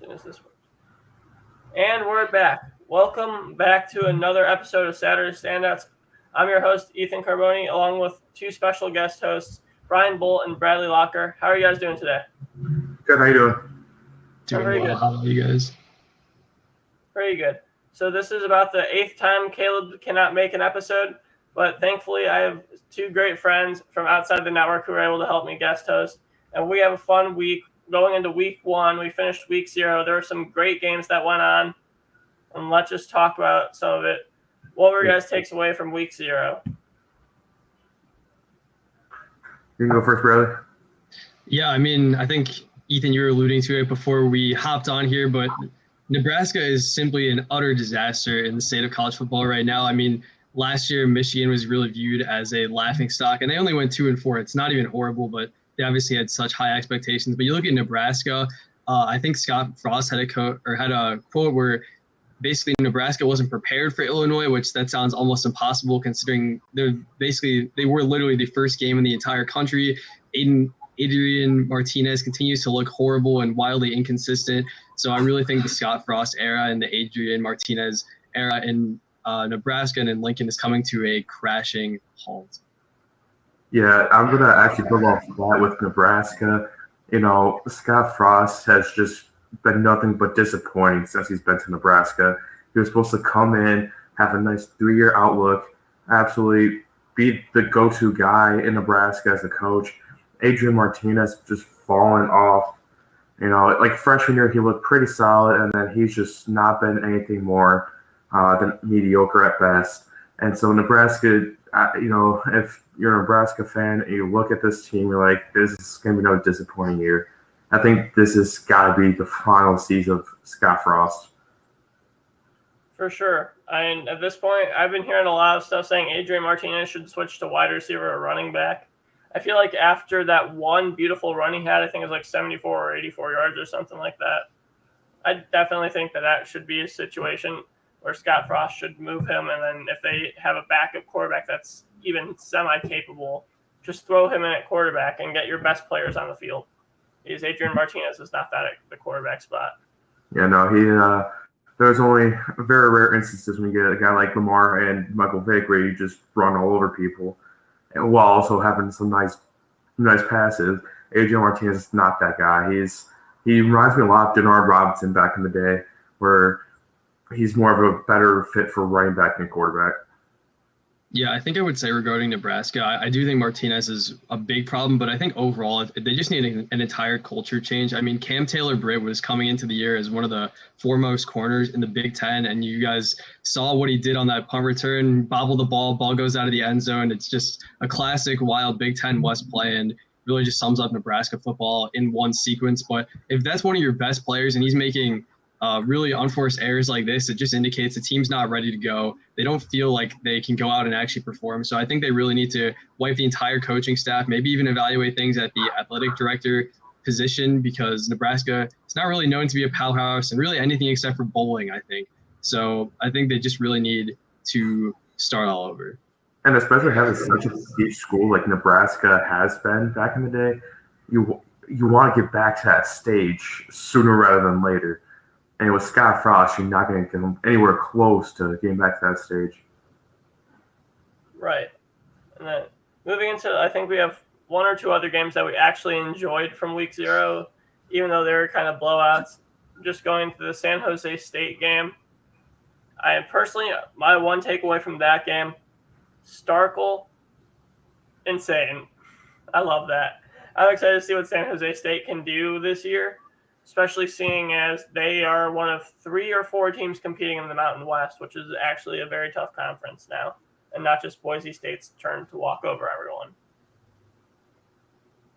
soon as this works. And we're back. Welcome back to another episode of Saturday Standouts. I'm your host, Ethan Carboni, along with two special guest hosts, Brian Bolt and Bradley Locker. How are you guys doing today? Good. How you doing? Doing very well. good. How about you guys? Pretty good. So this is about the 8th time Caleb cannot make an episode, but thankfully I have two great friends from outside the network who are able to help me guest host. And we have a fun week. Going into week 1, we finished week 0. There were some great games that went on, and let's just talk about some of it. What were your guys' takes away from week 0? You can go first, Bradley. Yeah, I think, Ethan, you were alluding to it before we hopped on here, but Nebraska is simply an utter disaster in the state of college football right now. Last year, Michigan was really viewed as a laughingstock, and they only went 2-4. It's not even horrible, but they obviously had such high expectations. But you look at Nebraska, I think Scott Frost had a quote where basically Nebraska wasn't prepared for Illinois, which that sounds almost impossible considering they were literally the first game in the entire country. Adrian Martinez continues to look horrible and wildly inconsistent. So I really think the Scott Frost era and the Adrian Martinez era in Nebraska and in Lincoln is coming to a crashing halt. Yeah, I'm going to actually go off that with Nebraska. Scott Frost has just been nothing but disappointing since he's been to Nebraska. He was supposed to come in, have a nice 3-year outlook, absolutely be the go-to guy in Nebraska as a coach. Adrian Martinez just fallen off. Like freshman year, he looked pretty solid, and then he's just not been anything more than mediocre at best. And so Nebraska, if you're a Nebraska fan and you look at this team, you're like, this is going to be another disappointing year. I think this has got to be the final season of Scott Frost. For sure. At this point, I've been hearing a lot of stuff saying Adrian Martinez should switch to wide receiver or running back. I feel like after that one beautiful run he had, I think it was like 74 or 84 yards or something like that, I definitely think that should be a situation where Scott Frost should move him, and then if they have a backup quarterback that's even semi-capable, just throw him in at quarterback and get your best players on the field. Because Adrian Martinez is not that at the quarterback spot. Yeah, no, there's only very rare instances when you get a guy like Lamar and Michael Vick where you just run all over people, and while also having some nice passes. Adrian Martinez is not that guy. He reminds me a lot of Denard Robinson back in the day, where he's more of a better fit for running back than quarterback. Yeah, I think I would say regarding Nebraska, I do think Martinez is a big problem, but I think overall they just need an entire culture change. Cam Taylor-Britt was coming into the year as one of the foremost corners in the Big Ten, and you guys saw what he did on that punt return, bobble the ball goes out of the end zone. It's just a classic wild Big Ten West play, and really just sums up Nebraska football in one sequence. But if that's one of your best players and he's making really unforced errors like this, it just indicates the team's not ready to go. They don't feel like they can go out and actually perform. So I think they really need to wipe the entire coaching staff, maybe even evaluate things at the athletic director position, because Nebraska is not really known to be a powerhouse and really anything except for bowling, I think. So I think they just really need to start all over. And especially having such a prestige school like Nebraska has been back in the day, you want to get back to that stage sooner rather than later. And with Scott Frost, you're not going to get him anywhere close to getting back to that stage. Right. And then moving into, I think we have one or two other games that we actually enjoyed from week 0, even though they were kind of blowouts. Just going to the San Jose State game. My one takeaway from that game, Starkel, insane. I love that. I'm excited to see what San Jose State can do this year, especially seeing as they are one of 3 or 4 teams competing in the Mountain West, which is actually a very tough conference now, and not just Boise State's turn to walk over everyone.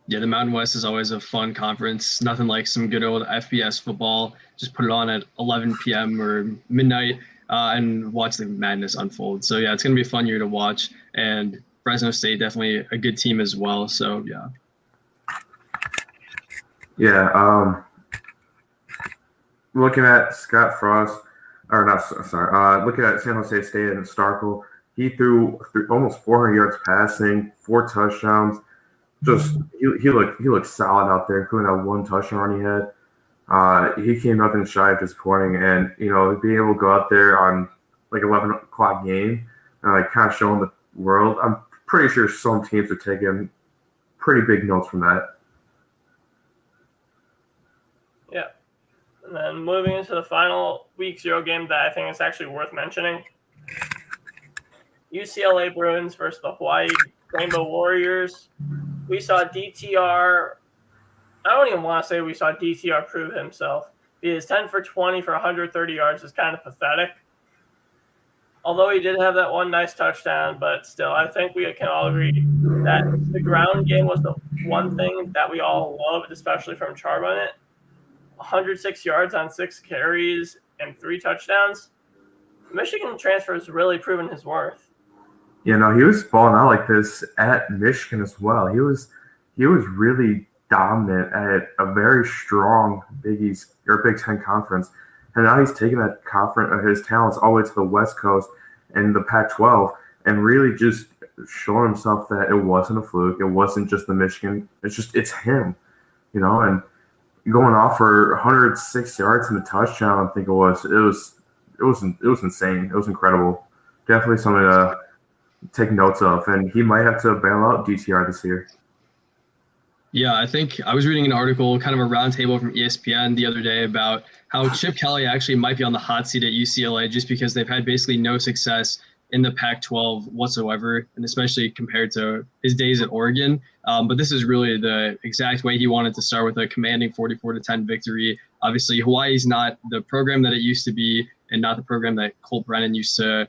Yeah, the Mountain West is always a fun conference. Nothing like some good old FBS football. Just put it on at 11 p.m. or midnight and watch the madness unfold. So, yeah, it's going to be a fun year to watch. And Fresno State, definitely a good team as well. So, yeah. Yeah, looking at Scott Frost, looking at San Jose State and Starkel, he threw almost 400 yards passing, 4 touchdowns. Just he looked solid out there, including that 1 touchdown run he had. He came nothing shy of disappointing, and being able to go out there on like 11 o'clock game, and like kind of showing the world. I'm pretty sure some teams are taking pretty big notes from that. Yeah. And then moving into the final week 0 game that I think is actually worth mentioning. UCLA Bruins versus the Hawaii Rainbow Warriors. We saw DTR. I don't even want to say we saw DTR prove himself. His 10 for 20 for 130 yards is kind of pathetic. Although he did have that one nice touchdown, but still, I think we can all agree that the ground game was the one thing that we all loved, especially from Charbonnet. 106 yards on 6 carries and 3 touchdowns. Michigan transfer has really proven his worth. He was balling out like this at Michigan as well. He was really dominant at a very strong Big Ten conference, and now he's taking that his talents all the way to the West Coast and the Pac-12, and really just showing himself that it wasn't a fluke. It wasn't just the Michigan. It's him, and going off for 106 yards and a touchdown. I think it was insane. It was incredible. Definitely something to take notes of, and he might have to bail out DTR this year. Yeah, I think I was reading an article, kind of a roundtable from ESPN the other day about how Chip Kelly actually might be on the hot seat at UCLA just because they've had basically no success in the Pac-12 whatsoever, and especially compared to his days at Oregon. But this is really the exact way he wanted to start, with a commanding 44-10 victory. Obviously, Hawaii's not the program that it used to be, and not the program that Colt Brennan used to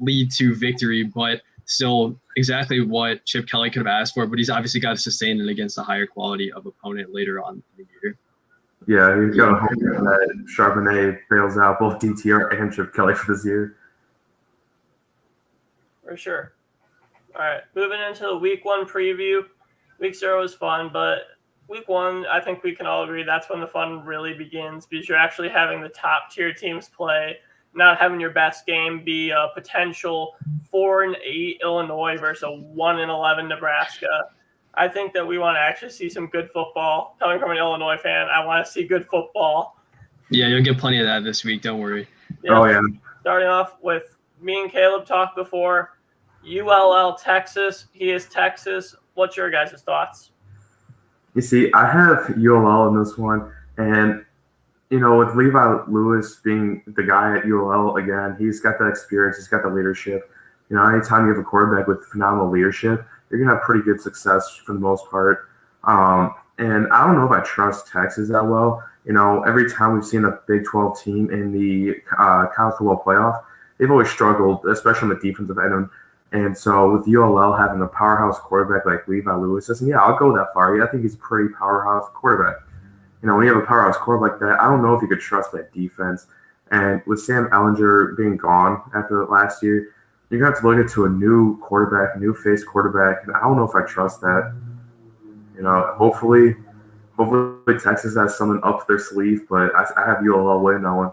lead to victory, but still exactly what Chip Kelly could have asked for. But he's obviously got to sustain it against a higher quality of opponent later on in the year. Yeah, he's got to hope that Charbonnet bails out both DTR and Chip Kelly for this year. For sure. All right, moving into the week 1 preview. Week 0 was fun, but week 1, I think we can all agree that's when the fun really begins, because you're actually having the top tier teams play, not having your best game be a potential 4-8 Illinois versus a 1-11 Nebraska. I think that we want to actually see some good football. Coming from an Illinois fan, I want to see good football. Yeah, you'll get plenty of that this week. Don't worry. Oh, yeah. Starting off with me and Caleb talked before. ULL Texas. He is Texas. What's your guys' thoughts? You see, I have ULL in this one, and with Levi Lewis being the guy at ULL again, he's got that experience, he's got the leadership. Anytime you have a quarterback with phenomenal leadership, you're gonna have pretty good success for the most part. And I don't know if I trust Texas that well. Every time we've seen a Big 12 team in the college football playoff, they've always struggled, especially on the defensive end. And so with ULL having a powerhouse quarterback like Levi Lewis, I'll go that far. Yeah, I think he's a pretty powerhouse quarterback. When you have a powerhouse quarterback like that, I don't know if you could trust that defense. And with Sam Ehlinger being gone after last year, you're going to have to look into a new quarterback, a new face quarterback, and I don't know if I trust that. Hopefully Texas has something up their sleeve, but I have ULL winning that one.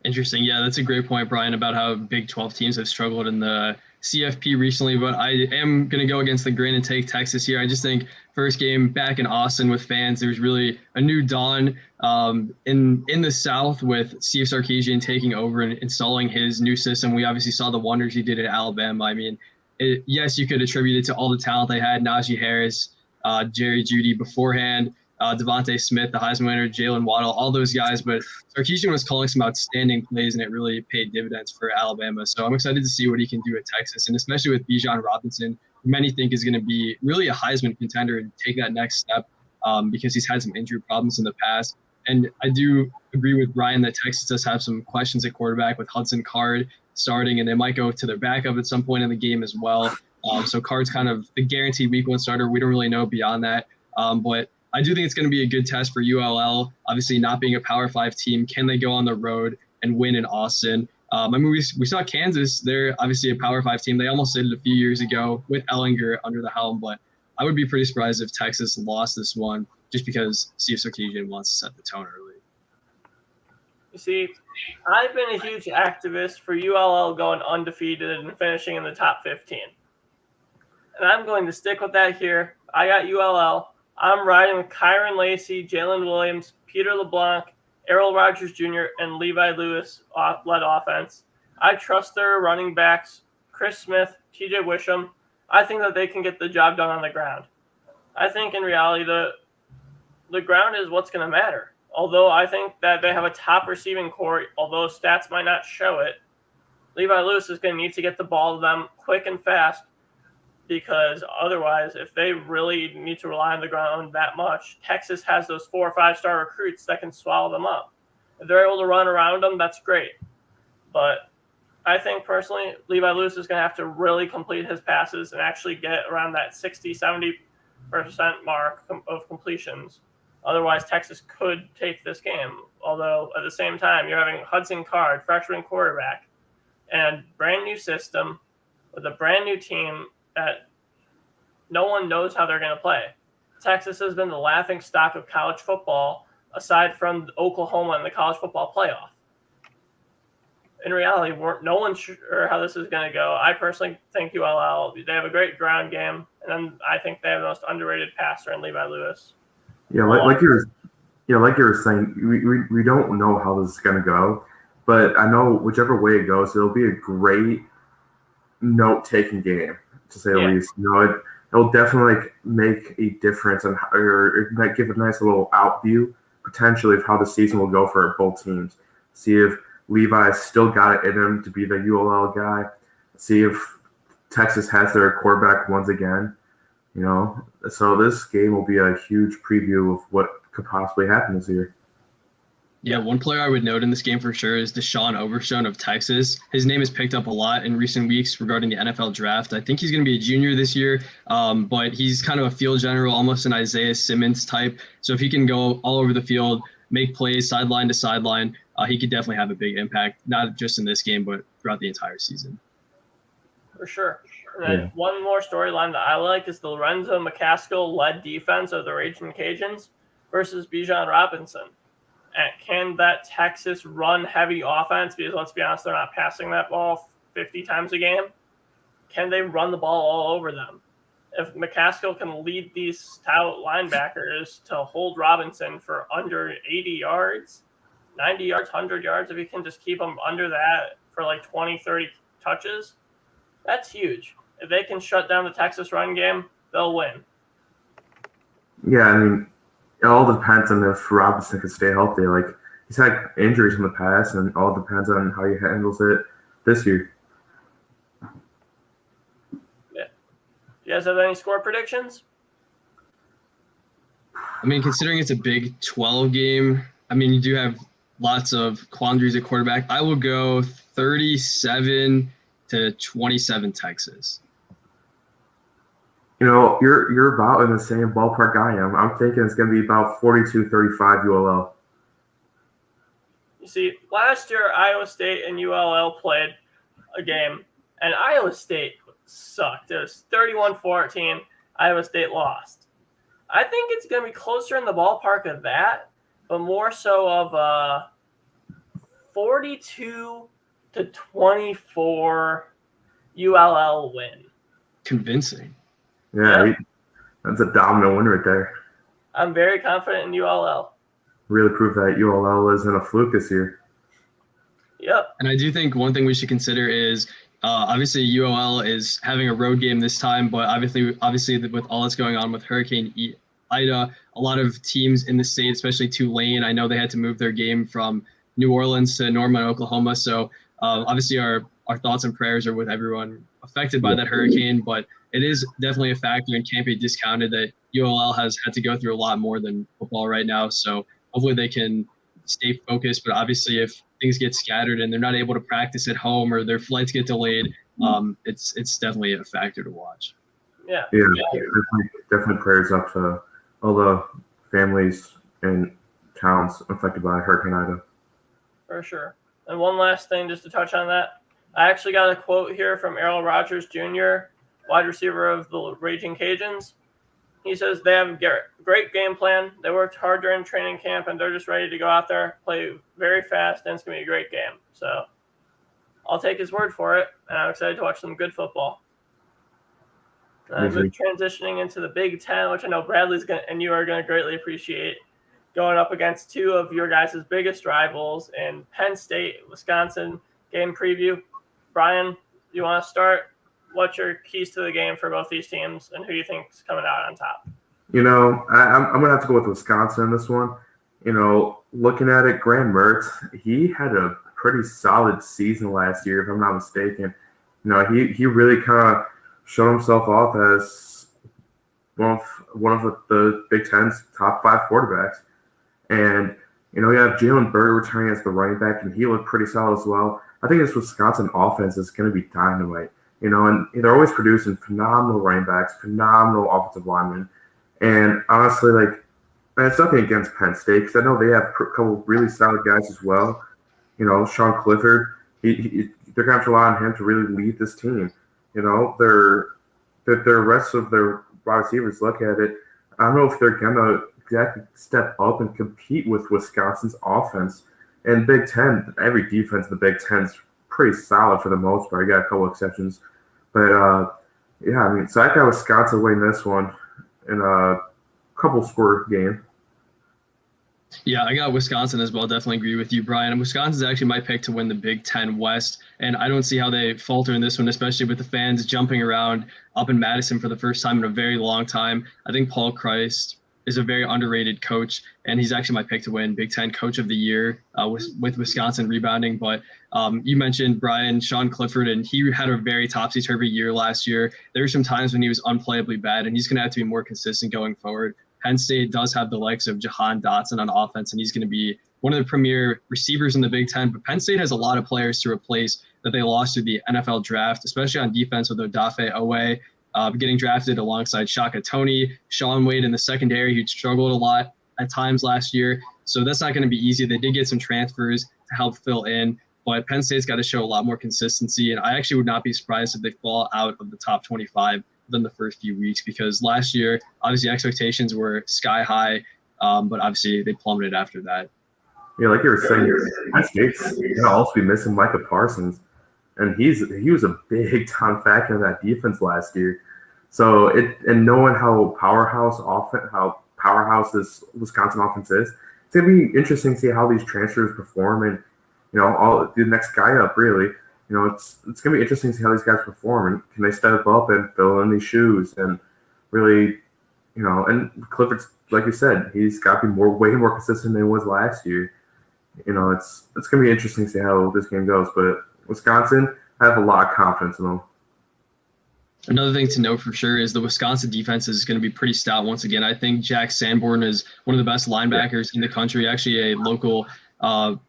Interesting. Yeah, that's a great point, Brian, about how Big 12 teams have struggled in the CFP recently, but I am going to go against the grain and take Texas here. I just think first game back in Austin with fans, there's really a new dawn in the South with Steve Sarkisian taking over and installing his new system. We obviously saw the wonders he did at Alabama. I mean, yes, you could attribute it to all the talent they had, Najee Harris, Jerry Jeudy beforehand, Devontae Smith, the Heisman winner, Jalen Waddle, all those guys. But Sarkisian was calling some outstanding plays, and it really paid dividends for Alabama. So I'm excited to see what he can do at Texas, and especially with Bijan Robinson, who many think is going to be really a Heisman contender and take that next step because he's had some injury problems in the past. And I do agree with Brian that Texas does have some questions at quarterback with Hudson Card starting, and they might go to their backup at some point in the game as well. So Card's kind of the guaranteed week 1 starter. We don't really know beyond that. But I do think it's going to be a good test for ULL. Obviously, not being a Power 5 team, can they go on the road and win in Austin? We saw Kansas. They're obviously a Power 5 team. They almost did it a few years ago with Ehlinger under the helm, but I would be pretty surprised if Texas lost this one just because Steve Sarkisian wants to set the tone early. You see, I've been a huge activist for ULL going undefeated and finishing in the top 15. And I'm going to stick with that here. I got ULL. I'm riding with Kyron Lacey, Jalen Williams, Peter LeBlanc, Errol Rogers Jr., and Levi Lewis led offense. I trust their running backs, Chris Smith, TJ Wisham. I think that they can get the job done on the ground. I think in reality, the ground is what's going to matter. Although I think that they have a top receiving core, although stats might not show it, Levi Lewis is going to need to get the ball to them quick and fast, because otherwise, if they really need to rely on the ground that much, Texas has those 4 or 5 star recruits that can swallow them up. If they're able to run around them, that's great. But I think personally, Levi Lewis is going to have to really complete his passes and actually get around that 60-70% mark of completions. Otherwise, Texas could take this game. Although, at the same time, you're having Hudson Card, freshman quarterback, and brand new system with a brand new team that no one knows how they're going to play. Texas has been the laughing stock of college football, aside from Oklahoma in the college football playoff. In reality, no one's sure how this is going to go. I personally think ULL, they have a great ground game, and then I think they have the most underrated passer in Levi Lewis. Yeah, like you were saying, we don't know how this is going to go, but I know whichever way it goes, it'll be a great note-taking game, to say the least. It'll definitely make a difference, or it might give a nice little out view, potentially, of how the season will go for both teams. See if Levi's still got it in him to be the ULL guy. See if Texas has their quarterback once again. So this game will be a huge preview of what could possibly happen this year. Yeah, one player I would note in this game for sure is Deshaun Overstone of Texas. His name is picked up a lot in recent weeks regarding the NFL draft. I think he's going to be a junior this year, but he's kind of a field general, almost an Isaiah Simmons type. So if he can go all over the field, make plays sideline to sideline, he could definitely have a big impact, not just in this game, but throughout the entire season. For sure. And then one more storyline that I like is the Lorenzo McCaskill-led defense of the Raging Cajuns versus Bijan Robinson. And can that Texas run-heavy offense, because let's be honest, they're not passing that ball 50 times a game, can they run the ball all over them? If McCaskill can lead these stout linebackers to hold Robinson for under 80 yards, 90 yards, 100 yards, if he can just keep them under that for like 20, 30 touches, that's huge. If they can shut down the Texas run game, they'll win. Yeah, I mean, it all depends on if Robinson can stay healthy. Like, he's had injuries in the past, and it all depends on how he handles it this year. Yeah. Do you guys have any score predictions? I mean, considering it's a Big 12 game, I mean, you do have lots of quandaries at quarterback. I will go 37-27 Texas. You're about in the same ballpark I am. I'm thinking it's going to be about 42-35 ULL. You see, last year Iowa State and ULL played a game, and Iowa State sucked. It was 31-14. Iowa State lost. I think it's going to be closer in the ballpark of that, but more so of a 42-24 ULL win. Convincing. Yeah, that's a dominant win right there. I'm very confident in ULL. Really prove that ULL isn't a fluke this year. Yep. And I do think one thing we should consider is obviously ULL is having a road game this time, but obviously with all that's going on with Hurricane Ida, a lot of teams in the state, especially Tulane, I know they had to move their game from New Orleans to Norman, Oklahoma. So obviously our thoughts and prayers are with everyone affected by that hurricane, but it is definitely a factor and can't be discounted that ULL has had to go through a lot more than football right now. So hopefully they can stay focused, but obviously if things get scattered and they're not able to practice at home or their flights get delayed, it's definitely a factor to watch. Yeah. Definitely prayers up to all the families and towns affected by Hurricane Ida. For sure. And one last thing just to touch on that. I actually got a quote here from Errol Rogers Jr., wide receiver of the Raging Cajuns. He says they have a great game plan. They worked hard during training camp, and they're just ready to go out there, play very fast, and it's going to be a great game. So I'll take his word for it, and I'm excited to watch some good football. Transitioning into the Big Ten, which I know Bradley's going and you are going to greatly appreciate, going up against two of your guys' biggest rivals in Penn State, Wisconsin. Game preview. Brian, you want to start? What's your keys to the game for both these teams, and who you think is coming out on top? I'm going to have to go with Wisconsin in this one. Looking at it, Graham Mertz, he had a pretty solid season last year, if I'm not mistaken. He really kind of showed himself off as one of the Big Ten's top 5 quarterbacks. And, you have Jalen Berger returning as the running back, and he looked pretty solid as well. I think this Wisconsin offense is going to be dynamite, and they're always producing phenomenal running backs, phenomenal offensive linemen. And honestly, and it's nothing against Penn State because I know they have a couple really solid guys as well. Sean Clifford, they're going to have to rely on him to really lead this team. The rest of their wide receivers, look at it, I don't know if they're going to exactly step up and compete with Wisconsin's offense. And Big Ten, every defense in the Big Ten is pretty solid for the most part. You got a couple exceptions. But, so I got Wisconsin winning this one in a couple score game. Yeah, I got Wisconsin as well. Definitely agree with you, Brian. And Wisconsin's actually my pick to win the Big Ten West. And I don't see how they falter in this one, especially with the fans jumping around up in Madison for the first time in a very long time. I think Paul Christ is a very underrated coach, and he's actually my pick to win Big Ten Coach of the Year with Wisconsin rebounding. But you mentioned Brian, Sean Clifford, and he had a very topsy-turvy year last year. There were some times when he was unplayably bad, and he's going to have to be more consistent going forward. Penn State does have the likes of Jahan Dotson on offense, and he's going to be one of the premier receivers in the Big Ten. But Penn State has a lot of players to replace that they lost to the NFL draft, especially on defense with Odafe Owe getting drafted alongside Shaka Toney, Sean Wade in the secondary, who struggled a lot at times last year. So that's not going to be easy. They did get some transfers to help fill in, but Penn State's got to show a lot more consistency. And I actually would not be surprised if they fall out of the top 25 than the first few weeks, because last year, obviously expectations were sky high, but obviously they plummeted after that. Yeah, like you were saying, Penn State's going to also be missing Micah Parsons, and he was a big time factor in that defense last year. So and knowing how powerhouse this Wisconsin offense is, it's going to be interesting to see how these transfers perform, and all the next guy up really. It's going to be interesting to see how these guys perform, and can they step up and fill in these shoes and really, and Clifford's, like you said, he's got to be way more consistent than he was last year. It's going to be interesting to see how this game goes, but Wisconsin, I have a lot of confidence in them. Another thing to note for sure is the Wisconsin defense is going to be pretty stout once again. I think Jack Sanborn is one of the best linebackers in the country, actually a local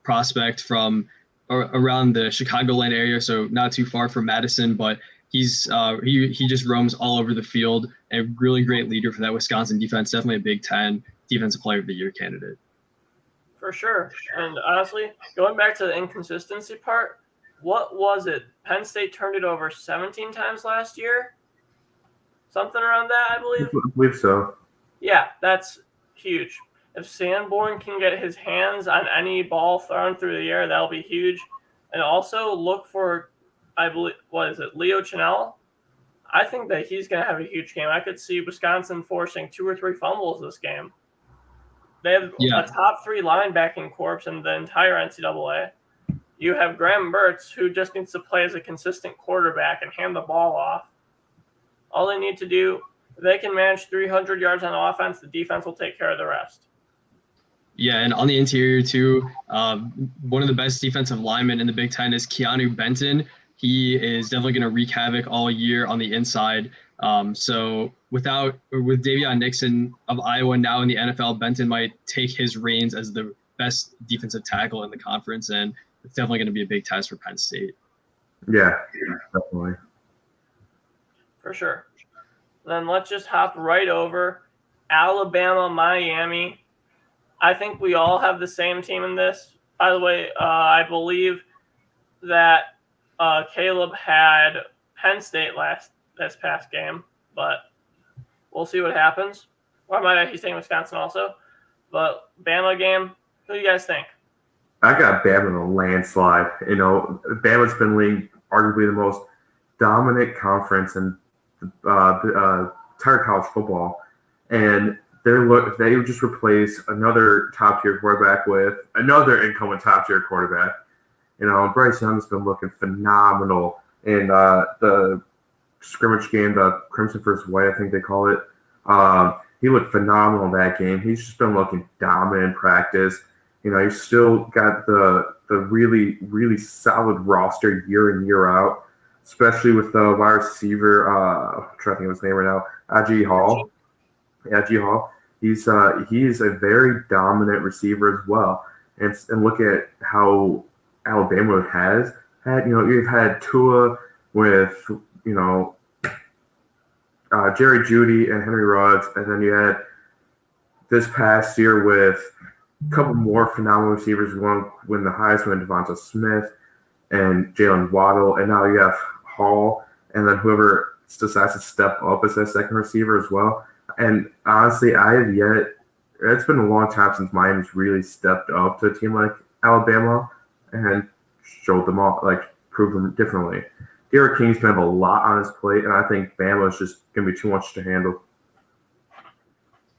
prospect from around the Chicagoland area, so not too far from Madison, but he's he just roams all over the field. A really great leader for that Wisconsin defense. Definitely a Big Ten Defensive Player of the Year candidate. For sure. And honestly, going back to the inconsistency part, what was it? Penn State turned it over 17 times last year? Something around that, I believe? I believe so. Yeah, that's huge. If Sanborn can get his hands on any ball thrown through the air, that'll be huge. And also look for, I believe, Leo Chenal? I think that he's going to have a huge game. I could see Wisconsin forcing 2 or 3 fumbles this game. They have a top 3 linebacking corps in the entire NCAA. You have Graham Mertz, who just needs to play as a consistent quarterback and hand the ball off. All they need to do, if they can manage 300 yards on offense, the defense will take care of the rest. Yeah, and on the interior too, one of the best defensive linemen in the Big Ten is Keanu Benton. He is definitely going to wreak havoc all year on the inside. So with Davion Nixon of Iowa now in the NFL, Benton might take his reins as the best defensive tackle in the conference, and it's definitely going to be a big test for Penn State. Yeah, definitely. For sure. Then let's just hop right over Alabama, Miami. I think we all have the same team in this. By the way, I believe that Caleb had Penn State this past game, but we'll see what happens. Or might he's taking Wisconsin also. But Bama game, who do you guys think? I got Bama in a landslide. Bama's been league arguably the most dominant conference in entire college football, and they just replace another top tier quarterback with another incumbent top tier quarterback. Bryce Young's been looking phenomenal in the scrimmage game, the Crimson vs. White, I think they call it. He looked phenomenal in that game. He's just been looking dominant in practice. He's still got the really, really solid roster year in, year out, especially with the wide receiver, I'm trying to think of his name right now, Ajay Hall. Ajay Hall. He's a very dominant receiver as well. And look at how Alabama has had, you've had Tua with, Jerry Jeudy and Henry Ruggs, and then you had this past year with a couple more phenomenal receivers. One win the Heisman, Devonta Smith and Jalen Waddle, and now you have Hall, and then whoever decides to step up as that second receiver as well. And honestly, it's been a long time since Miami's really stepped up to a team like Alabama and showed them all, proved them differently. Derek King's going to have a lot on his plate, and I think Bama is just going to be too much to handle.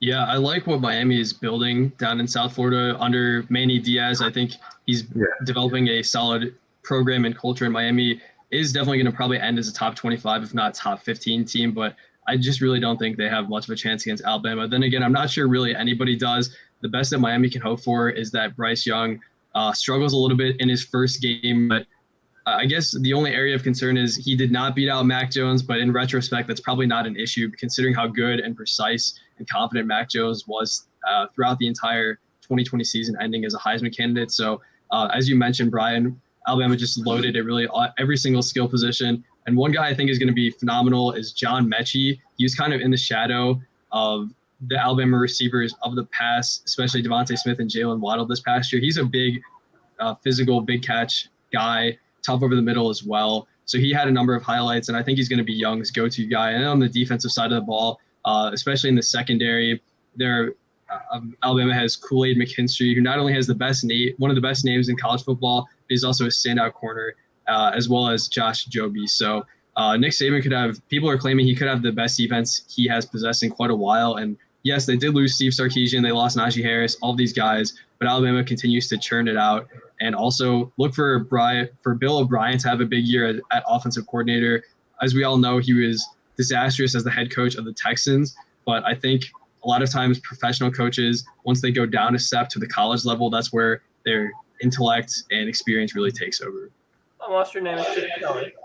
Yeah, I like what Miami is building down in South Florida under Manny Diaz. I think he's developing a solid program and culture in Miami. Is definitely going to probably end as a top 25, if not top 15 team, but I just really don't think they have much of a chance against Alabama. Then again, I'm not sure really anybody does. The best that Miami can hope for is that Bryce Young struggles a little bit in his first game, but I guess the only area of concern is he did not beat out Mac Jones, but in retrospect, that's probably not an issue considering how good and precise and confident Mac Jones was throughout the entire 2020 season, ending as a Heisman candidate. So as you mentioned, Brian, Alabama just loaded at really every single skill position. And one guy I think is going to be phenomenal is John Metchi. He was kind of in the shadow of the Alabama receivers of the past, especially Devontae Smith and Jalen Waddle this past year. He's a big physical, big catch guy, tough over the middle as well. So he had a number of highlights, and I think he's going to be Young's go-to guy. And on the defensive side of the ball, especially in the secondary, Alabama has Kool-Aid McKinstry, who not only has one of the best names in college football, but he's also a standout corner, as well as Josh Joby. So Nick Saban people are claiming he could have the best defense he has possessed in quite a while. And yes, they did lose Steve Sarkisian. They lost Najee Harris, all these guys, but Alabama continues to churn it out. And also look for Bill O'Brien to have a big year at offensive coordinator. As we all know, he was disastrous as the head coach of the Texans. But I think a lot of times professional coaches, once they go down a step to the college level, that's where their intellect and experience really takes over. Unless your name is Chip Kelly.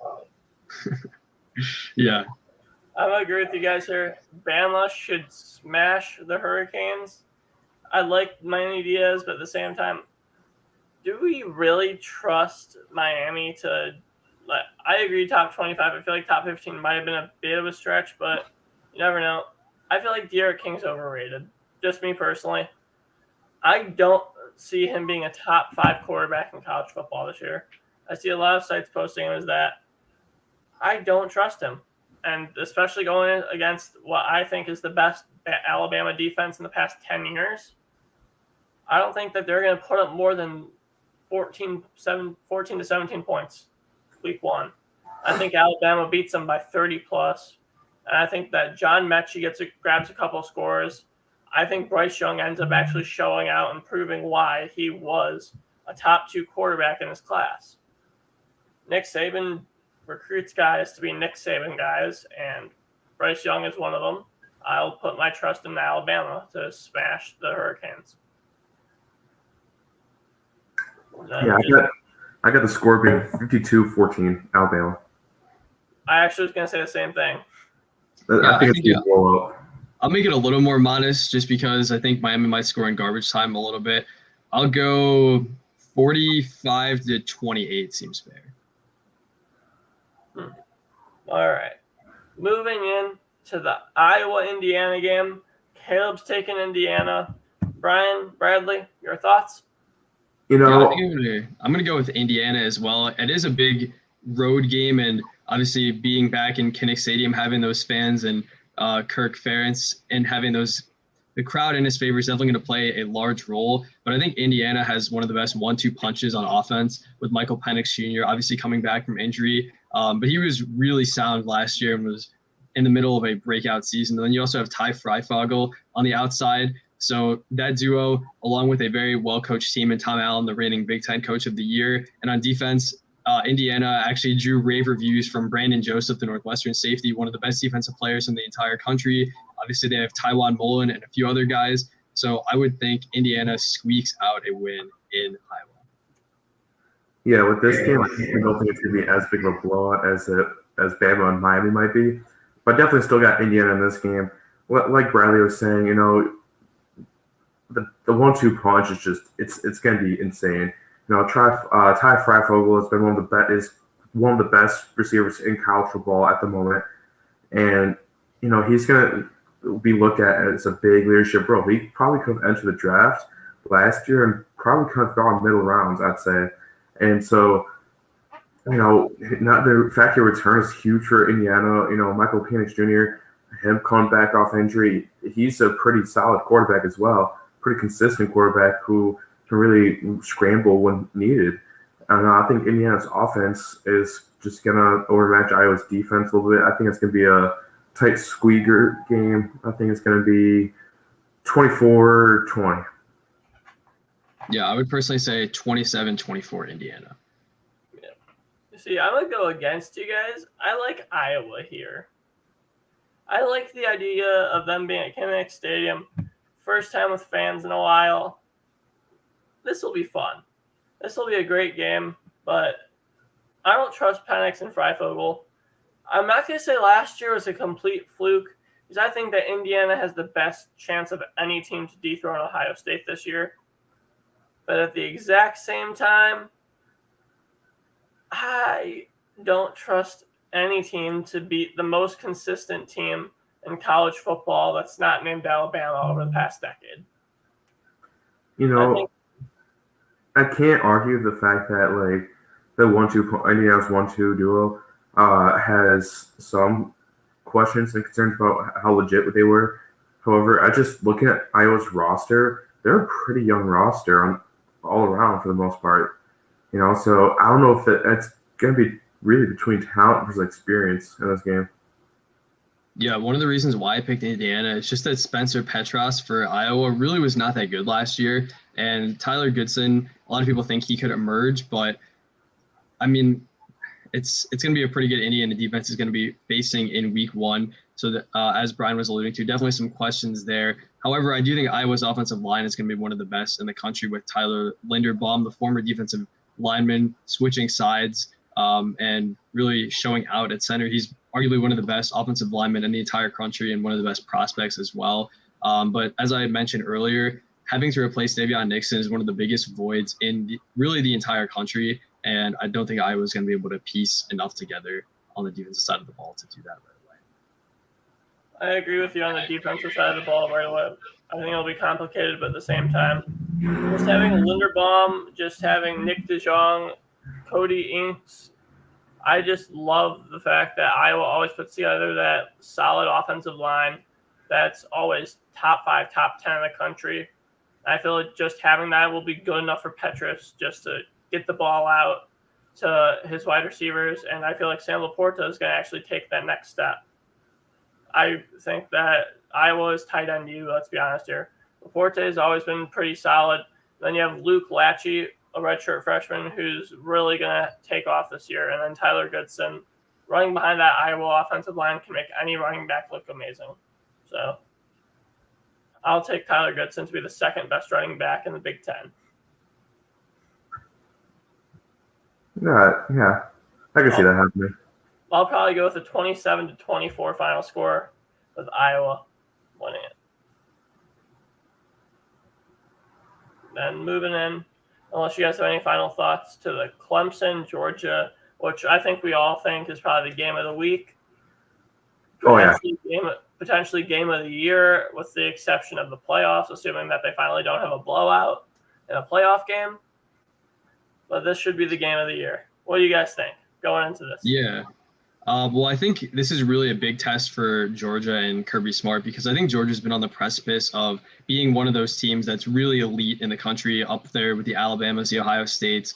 Yeah. I'm going to agree with you guys here. Bama should smash the Hurricanes. I like Manny Diaz, but at the same time, do we really trust Miami to – I agree top 25. I feel like top 15 might have been a bit of a stretch, but you never know. I feel like Derek King's overrated, just me personally. I don't see him being a top 5 quarterback in college football this year. I see a lot of sites posting him as that. I don't trust him, and especially going against what I think is the best Alabama defense in the past 10 years. I don't think that they're going to put up more than 14 to 17 points week one. I think Alabama beats them by 30 plus. And I think that John Metchi grabs a couple scores. I think Bryce Young ends up actually showing out and proving why he was a top 2 quarterback in his class. Nick Saban recruits guys to be Nick Saban guys, and Bryce Young is one of them. I'll put my trust in Alabama to smash the Hurricanes. Yeah, I got the score being 52-14, Alabama. I actually was going to say the same thing. I think it's going to blow up. I'll make it a little more modest just because I think Miami might score in garbage time a little bit. I'll go 45-28 seems fair. All right. Moving in to the Iowa-Indiana game. Caleb's taking Indiana. Brian, Bradley, your thoughts? I'm going to go with Indiana as well. It is a big road game, and obviously being back in Kinnick Stadium, having those fans and Kirk Ferentz and having the crowd in his favor is definitely going to play a large role. But I think Indiana has one of the best 1-2 punches on offense with Michael Penix Jr. obviously coming back from injury. But he was really sound last year and was in the middle of a breakout season. And then you also have Ty Freifogel on the outside. So that duo, along with a very well-coached team and Tom Allen, the reigning Big Ten Coach of the Year. And on defense, Indiana actually drew rave reviews from Brandon Joseph, the Northwestern safety, one of the best defensive players in the entire country. Obviously, they have Tywan Mullen and a few other guys. So I would think Indiana squeaks out a win in Iowa. Yeah, with this game, I don't think it's going to be as big of a blowout as Bama and Miami might be. But definitely still got Indiana in this game. Like Bradley was saying, the 1-2 punch is just it's going to be insane. Ty Freifogel has been one of the best receivers in college football at the moment, and he's going to be looked at as a big leadership role. He probably could have entered the draft last year and probably could have gone middle rounds, I'd say. And so, not the fact he returns is huge for Indiana. Michael Penix Jr., him coming back off injury, he's a pretty solid quarterback as well, pretty consistent quarterback who can really scramble when needed. And I think Indiana's offense is just going to overmatch Iowa's defense a little bit. I think it's going to be a tight squeaker game. I think it's going to be 24-20. Yeah, I would personally say 27-24 Indiana. Yeah. See, I'm going to go against you guys. I like Iowa here. I like the idea of them being at Kinnick Stadium. First time with fans in a while. This will be fun. This will be a great game, but I don't trust Penix and Freifogel. I'm not going to say last year was a complete fluke, because I think that Indiana has the best chance of any team to dethrone Ohio State this year. But at the exact same time, I don't trust any team to beat the most consistent team in college football that's not named Alabama over the past decade. I can't argue the fact that the Indiana's 1-2 duo has some questions and concerns about how legit they were. However, I just look at Iowa's roster; they're a pretty young roster all around for the most part. So I don't know if that's going to be really between talent versus experience in this game. Yeah, one of the reasons why I picked Indiana is just that Spencer Petras for Iowa really was not that good last year. And Tyler Goodson, a lot of people think he could emerge, but I mean, it's going to be a pretty good Indiana defense is going to be facing in week 1. So that, as Brian was alluding to, definitely some questions there. However, I do think Iowa's offensive line is going to be one of the best in the country with Tyler Linderbaum, the former defensive lineman, switching sides and really showing out at center. He's arguably one of the best offensive linemen in the entire country and one of the best prospects as well. But as I mentioned earlier, having to replace Davion Nixon is one of the biggest voids in really the entire country. And I don't think Iowa's going to be able to piece enough together on the defensive side of the ball to do that right away. I agree with you on the defensive side of the ball right away. I think it'll be complicated, but at the same time, just having Linderbaum, just having Nick DeJong, Cody Inks, I just love the fact that Iowa always puts together that solid offensive line that's always top 5, top 10 in the country. I feel like just having that will be good enough for Petras just to get the ball out to his wide receivers, and I feel like Sam Laporta is going to actually take that next step. I think that Iowa's tight end let's be honest here. Laporta has always been pretty solid. Then you have Luke Lachey, a redshirt freshman, who's really going to take off this year. And then Tyler Goodson, running behind that Iowa offensive line, can make any running back look amazing. So I'll take Tyler Goodson to be the second best running back in the Big Ten. Yeah, I can see that happening. I'll probably go with a 27-24 final score with Iowa winning it. Then moving in, unless you guys have any final thoughts, to the Clemson, Georgia, which I think we all think is probably the game of the week. Potentially game of the year, with the exception of the playoffs, assuming that they finally don't have a blowout in a playoff game. But this should be the game of the year. What do you guys think going into this? Yeah. Well, I think this is really a big test for Georgia and Kirby Smart, because I think Georgia's been on the precipice of being one of those teams that's really elite in the country, up there with the Alabamas, the Ohio States.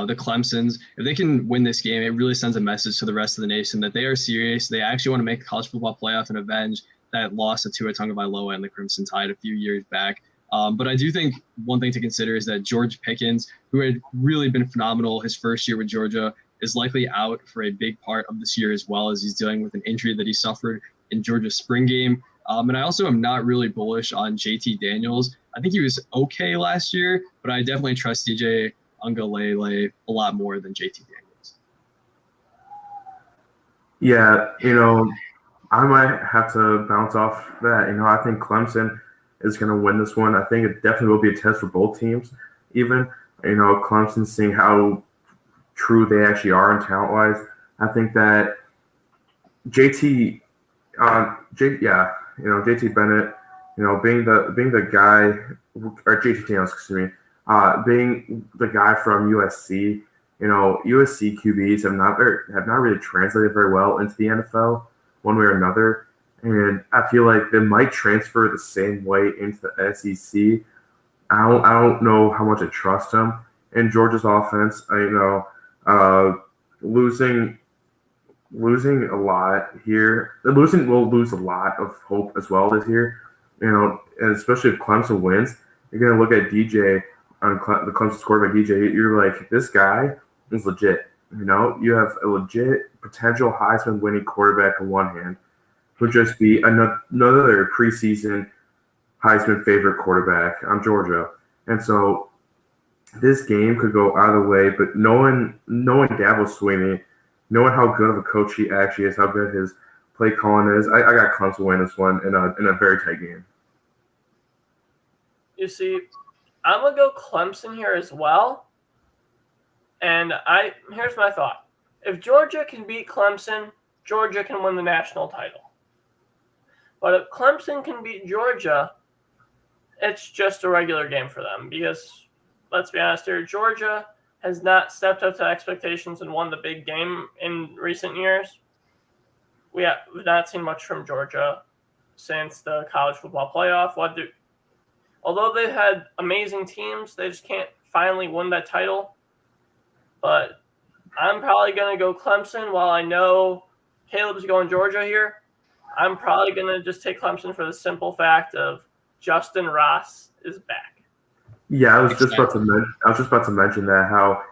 the Clemsons. If they can win this game, it really sends a message to the rest of the nation that they are serious. They actually want to make the college football playoff and avenge that loss to Tua Tagovailoa and the Crimson Tide a few years back. But I do think one thing to consider is that George Pickens, who had really been phenomenal his first year with Georgia, is likely out for a big part of this year as well, as he's dealing with an injury that he suffered in Georgia's spring game. And I also am not really bullish on JT Daniels. I think he was okay last year, but I definitely trust DJ Ucla a lot more than JT Daniels. Yeah, I might have to bounce off that. I think Clemson is going to win this one. I think it definitely will be a test for both teams. Even, Clemson seeing how true they actually are in talent-wise. I think that JT Bennett, being the guy, or JT Daniels, excuse me, being the guy from USC, USC QBs have not really translated very well into the NFL one way or another, and I feel like they might transfer the same way into the SEC. I don't know how much I trust them in Georgia's offense. Losing a lot here. Will lose a lot of hope as well this year. And especially if Clemson wins, you're gonna look at DJ on the Clemson quarterback DJ. You're like, this guy is legit. You have a legit potential Heisman winning quarterback on one hand, who just be another preseason Heisman favorite quarterback on Georgia. And so this game could go either way, but knowing Dabo Swinney, knowing how good of a coach he actually is, how good his play calling is, I got Clemson winning this one in a very tight game. You see, I'm going to go Clemson here as well. And here's my thought. If Georgia can beat Clemson, Georgia can win the national title. But if Clemson can beat Georgia, it's just a regular game for them. Because, let's be honest here, Georgia has not stepped up to expectations and won the big game in recent years. We've not seen much from Georgia since the college football playoff. Although they've had amazing teams, they just can't finally win that title. But I'm probably going to go Clemson. While I know Caleb's going Georgia here, I'm probably going to just take Clemson for the simple fact of Justin Ross is back. Yeah, I was just about to mention that, how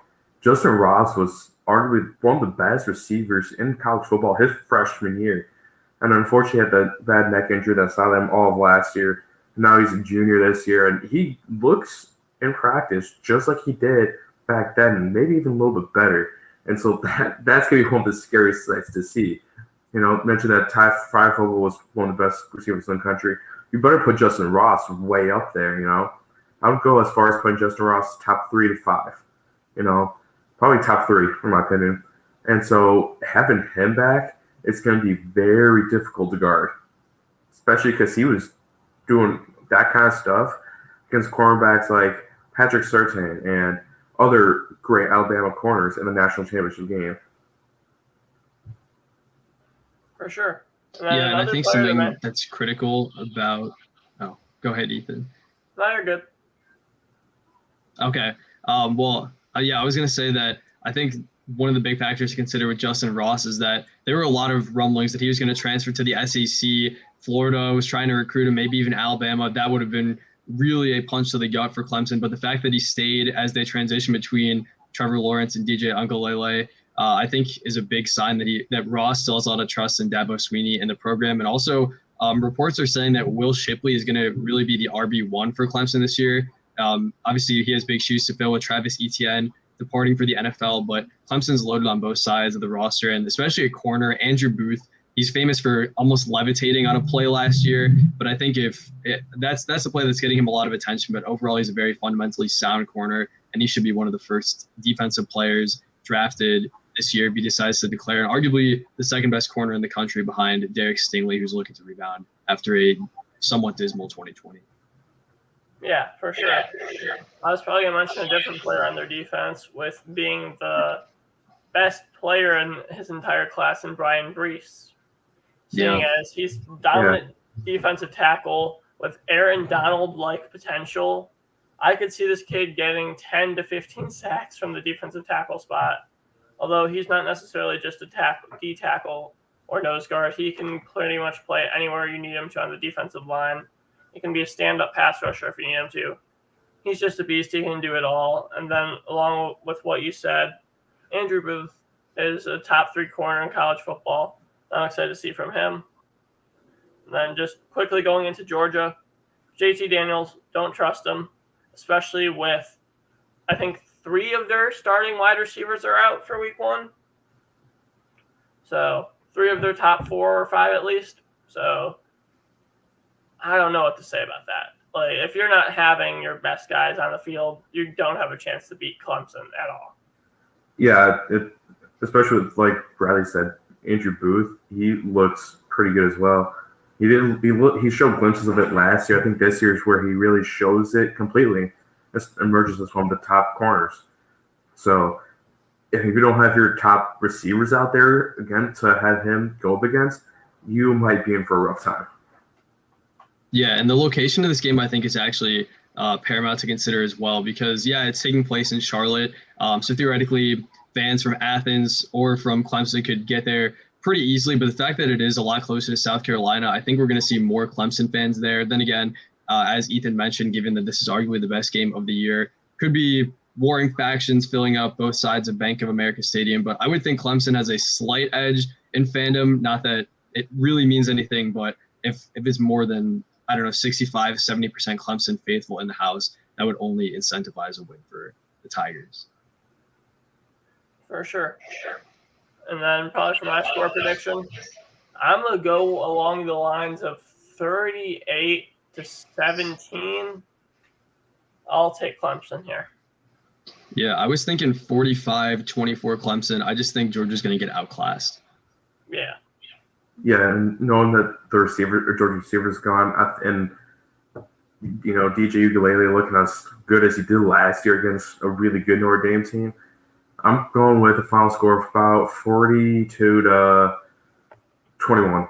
Justin Ross was arguably one of the best receivers in college football his freshman year. And unfortunately had that bad neck injury that saw them all of last year. Now he's a junior this year, and he looks in practice just like he did back then, and maybe even a little bit better. And so that's going to be one of the scariest sights to see. Mentioned that Ty Freifogel was one of the best receivers in the country. You better put Justin Ross way up there, I would go as far as putting Justin Ross top 3 to 5, probably top 3 in my opinion. And so having him back, it's going to be very difficult to guard, especially because he was doing that kind of stuff against cornerbacks like Patrick Surtain and other great Alabama corners in the national championship game. For sure. And I think something that's critical about – oh, go ahead, Ethan. No, you're good. Okay. I was going to say that I think one of the big factors to consider with Justin Ross is that there were a lot of rumblings that he was going to transfer to the SEC. Florida was trying to recruit him, maybe even Alabama. That would have been really a punch to the gut for Clemson. But the fact that he stayed as they transition between Trevor Lawrence and DJ Ucla, I think is a big sign that Ross still has a lot of trust in Dabo Swinney and the program. And also reports are saying that Will Shipley is going to really be the RB1 for Clemson this year. Obviously, he has big shoes to fill with Travis Etienne departing for the NFL, but Clemson's loaded on both sides of the roster, and especially a corner, Andrew Booth. He's famous for almost levitating on a play last year, but I think that's the play that's getting him a lot of attention. But overall, he's a very fundamentally sound corner, and he should be one of the first defensive players drafted this year if he decides to declare, and arguably the second best corner in the country behind Derek Stingley, who's looking to rebound after a somewhat dismal 2020. Yeah, for sure. I was probably going to mention a different player on their defense with being the best player in his entire class in Brian Brees. Seeing as he's dominant defensive tackle with Aaron Donald-like potential. I could see this kid getting 10 to 15 sacks from the defensive tackle spot. Although he's not necessarily just a D tackle or nose guard, he can pretty much play anywhere you need him to on the defensive line. He can be a stand-up pass rusher if you need him to. He's just a beast. He can do it all. And then along with what you said, Andrew Booth is a top 3 corner in college football. I'm excited to see from him. And then just quickly going into Georgia, JT Daniels, don't trust him, especially with, I think, 3 of their starting wide receivers are out for week 1. So 3 of their top 4 or 5 at least. So I don't know what to say about that. Like, if you're not having your best guys on the field, you don't have a chance to beat Clemson at all. Yeah, especially with, like Bradley said, Andrew Booth, he looks pretty good as well. He showed glimpses of it last year. I think this year is where he really shows it completely. This emerges as one of the top corners. So if you don't have your top receivers out there, again, to have him go up against, you might be in for a rough time. Yeah, and the location of this game, I think, is actually paramount to consider as well because, yeah, it's taking place in Charlotte. So theoretically, fans from Athens or from Clemson could get there pretty easily. But the fact that it is a lot closer to South Carolina, I think we're going to see more Clemson fans there. Then again, as Ethan mentioned, given that this is arguably the best game of the year, could be warring factions filling up both sides of Bank of America Stadium. But I would think Clemson has a slight edge in fandom. Not that it really means anything, but if it's more than, I don't know, 65, 70% Clemson faithful in the house, that would only incentivize a win for the Tigers. For sure. And then probably for my score prediction, I'm going to go along the lines of 38 to 17. I'll take Clemson here. Yeah, I was thinking 45-24 Clemson. I just think Georgia's going to get outclassed. Yeah. Yeah, and knowing that the Georgia receiver's gone, and DJ Ucla looking as good as he did last year against a really good Notre Dame team, I'm going with a final score of about 42 to 21.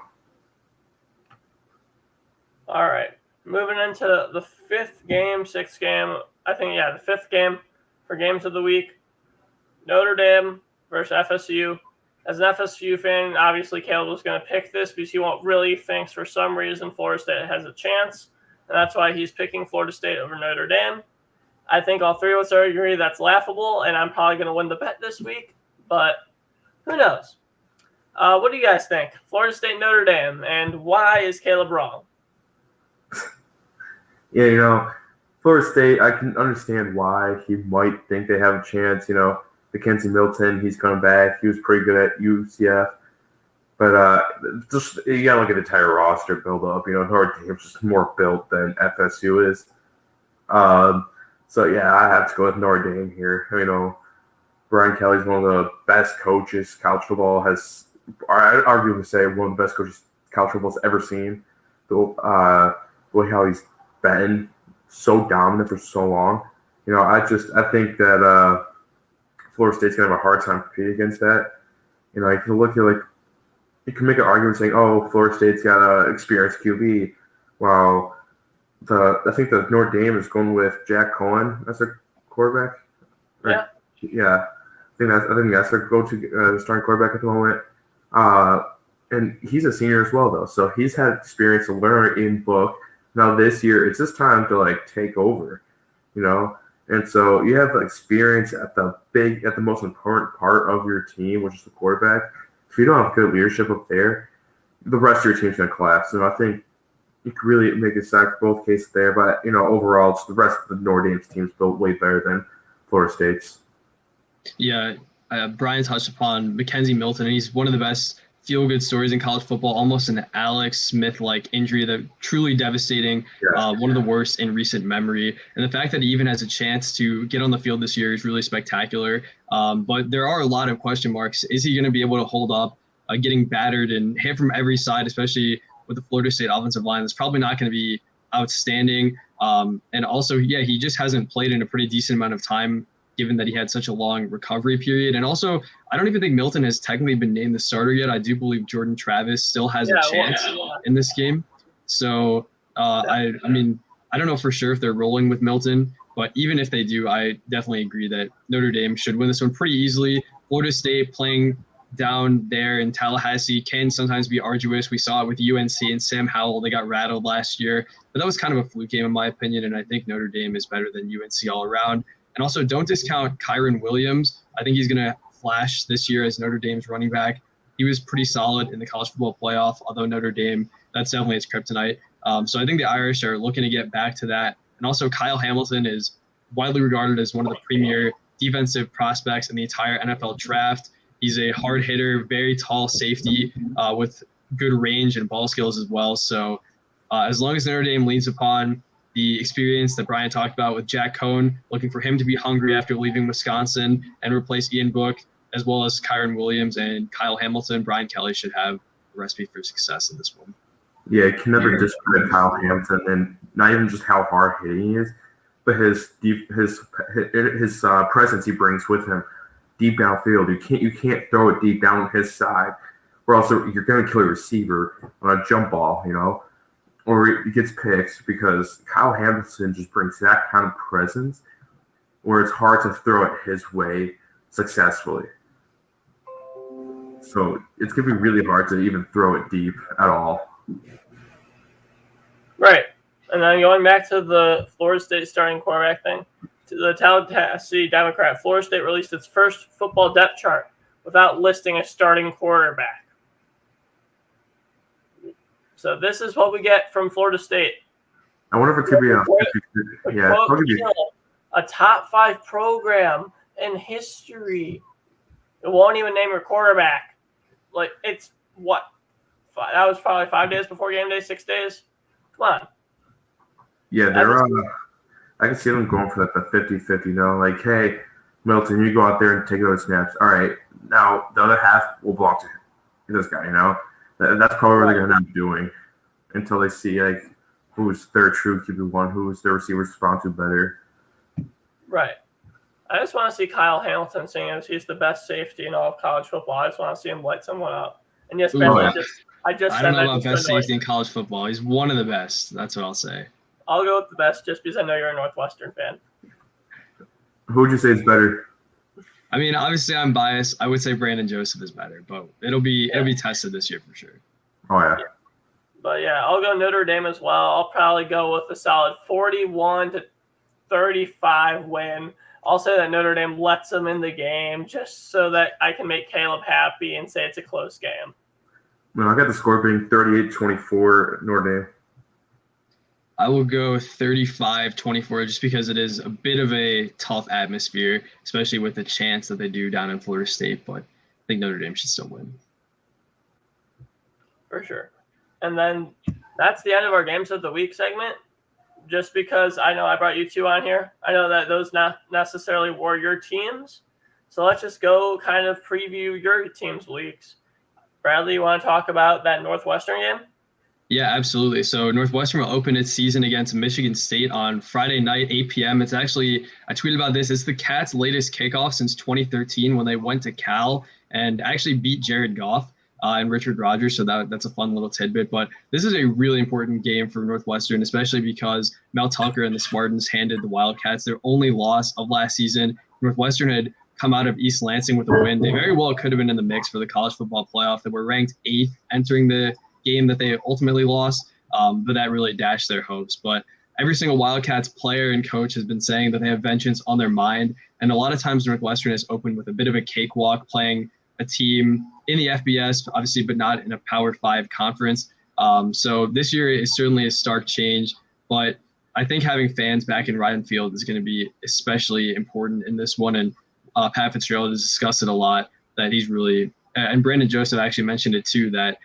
All right, moving into the 6th game. I think the 5th game for games of the week. Notre Dame versus FSU. As an FSU fan, obviously Caleb was going to pick this because he really thinks for some reason Florida State has a chance, and that's why he's picking Florida State over Notre Dame. I think all 3 of us are agree that's laughable, and I'm probably going to win the bet this week, but who knows? What do you guys think? Florida State, Notre Dame, and why is Caleb wrong? Yeah, Florida State, I can understand why he might think they have a chance. Mackenzie Milton, he's coming back. He was pretty good at UCF. But just you got to look at the entire roster build up. Notre Dame's just more built than FSU is. So, yeah, I have to go with Notre Dame here. Brian Kelly's one of the best coaches college football has – I'd arguably say one of the best coaches college football's ever seen. The way how he's been so dominant for so long. I think that Florida State's going to have a hard time competing against that. You can look at, you can make an argument saying, oh, Florida State's got an experienced QB. While I think the Notre Dame is going with Jack Cohen as their quarterback. Yeah. Yeah. I think that's their go-to starting quarterback at the moment. And he's a senior as well, though. So he's had experience to learn in book. Now this year, it's just time to take over, And so you have experience at the most important part of your team, which is the quarterback. If you don't have good leadership up there, the rest of your team's going to collapse. And I think you can really make a side for both cases there. But, overall, it's the rest of the Notre Dame's team's built way better than Florida State's. Yeah, Brian touched upon Mackenzie Milton, and he's one of the best feel-good stories in college football, almost an Alex Smith-like injury that truly devastating, one of the worst in recent memory. And the fact that he even has a chance to get on the field this year is really spectacular. But there are a lot of question marks. Is he going to be able to hold up getting battered and hit from every side, especially with the Florida State offensive line? That's probably not going to be outstanding. And also, he just hasn't played in a pretty decent amount of time, given that he had such a long recovery period. And also, I don't even think Milton has technically been named the starter yet. I do believe Jordan Travis still has a chance in this game. So, I don't know for sure if they're rolling with Milton. But even if they do, I definitely agree that Notre Dame should win this one pretty easily. Florida State playing down there in Tallahassee can sometimes be arduous. We saw it with UNC and Sam Howell. They got rattled last year, but that was kind of a fluke game in my opinion, and I think Notre Dame is better than UNC all around. And also, don't discount Kyron Williams. I think he's going to flash this year as Notre Dame's running back. He was pretty solid in the college football playoff, although Notre Dame, that's definitely its kryptonite. So I think the Irish are looking to get back to that. And also, Kyle Hamilton is widely regarded as one of the premier defensive prospects in the entire NFL draft. He's a hard hitter, very tall safety with good range and ball skills as well. So as long as Notre Dame leans upon the experience that Brian talked about with Jack Cohn, looking for him to be hungry after leaving Wisconsin and replace Ian Book, as well as Kyron Williams and Kyle Hamilton, Brian Kelly should have a recipe for success in this one. Yeah, you can never discredit Kyle Hamilton, and not even just how hard hitting he is, but his presence he brings with him deep downfield. You can't throw it deep down his side, or else you're going to kill your receiver on a jump ball, or he gets picked, because Kyle Hamilton just brings that kind of presence where it's hard to throw it his way successfully. So it's going to be really hard to even throw it deep at all. Right. And then going back to the Florida State starting quarterback thing, to the Tallahassee Democrat, Florida State released its first football depth chart without listing a starting quarterback. So this is what we get from Florida State. I wonder if it could be a top 5 program in history. It won't even name your quarterback. Like, it's what? That was probably 5 days before game day, 6 days. Come on. Yeah, I can see them going for like the 50-50, like, hey, Milton, you go out there and take those snaps. All right, now the other half will belong to this guy, That's probably what they're going to end up doing until they see, like, who's their true QB1, who's their receivers respond to better. Right. I just want to see Kyle Hamilton seeing as he's the best safety in all of college football. I just want to see him light someone up. And yes, Ben, I don't know about best safety in college football. He's one of the best. That's what I'll say. I'll go with the best just because I know you're a Northwestern fan. Who would you say is better? I mean, obviously I'm biased. I would say Brandon Joseph is better, but it'll be tested this year for sure. Oh yeah. But yeah, I'll go Notre Dame as well. I'll probably go with a solid 41-35 win. I'll say that Notre Dame lets them in the game just so that I can make Caleb happy and say it's a close game. No, I got the score being 38-24 Notre Dame. I will go 35-24 just because it is a bit of a tough atmosphere, especially with the chance that they do down in Florida State. But I think Notre Dame should still win. For sure. And then that's the end of our Games of the Week segment. Just because I know I brought you two on here. I know that those not necessarily were your teams. So let's just go kind of preview your team's weeks. Bradley, you want to talk about that Northwestern game? Yeah, absolutely. So Northwestern will open its season against Michigan State on Friday night, 8 p.m. It's actually, I tweeted about this, it's the Cats' latest kickoff since 2013 when they went to Cal and actually beat Jared Goff and Richard Rodgers. So that's a fun little tidbit. But this is a really important game for Northwestern, especially because Mel Tucker and the Spartans handed the Wildcats their only loss of last season. Northwestern had come out of East Lansing with a win. They very well could have been in the mix for the college football playoff. They were ranked 8th entering the game that they ultimately lost, but that really dashed their hopes. But every single Wildcats player and coach has been saying that they have vengeance on their mind. And a lot of times Northwestern has opened with a bit of a cakewalk, playing a team in the FBS, obviously, but not in a Power 5 conference. So this year is certainly a stark change, but I think having fans back in Ryan Field is going to be especially important in this one. And Pat Fitzgerald has discussed it a lot, that he's really, and Brandon Joseph actually mentioned it too, that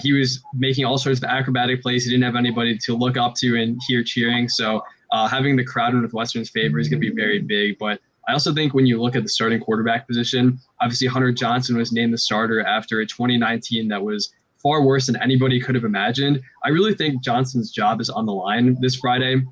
he was making all sorts of acrobatic plays. He didn't have anybody to look up to and hear cheering. So having the crowd in Northwestern's favor is going to be very big. But I also think when you look at the starting quarterback position, obviously Hunter Johnson was named the starter after a 2019 that was far worse than anybody could have imagined. I really think Johnson's job is on the line this Friday.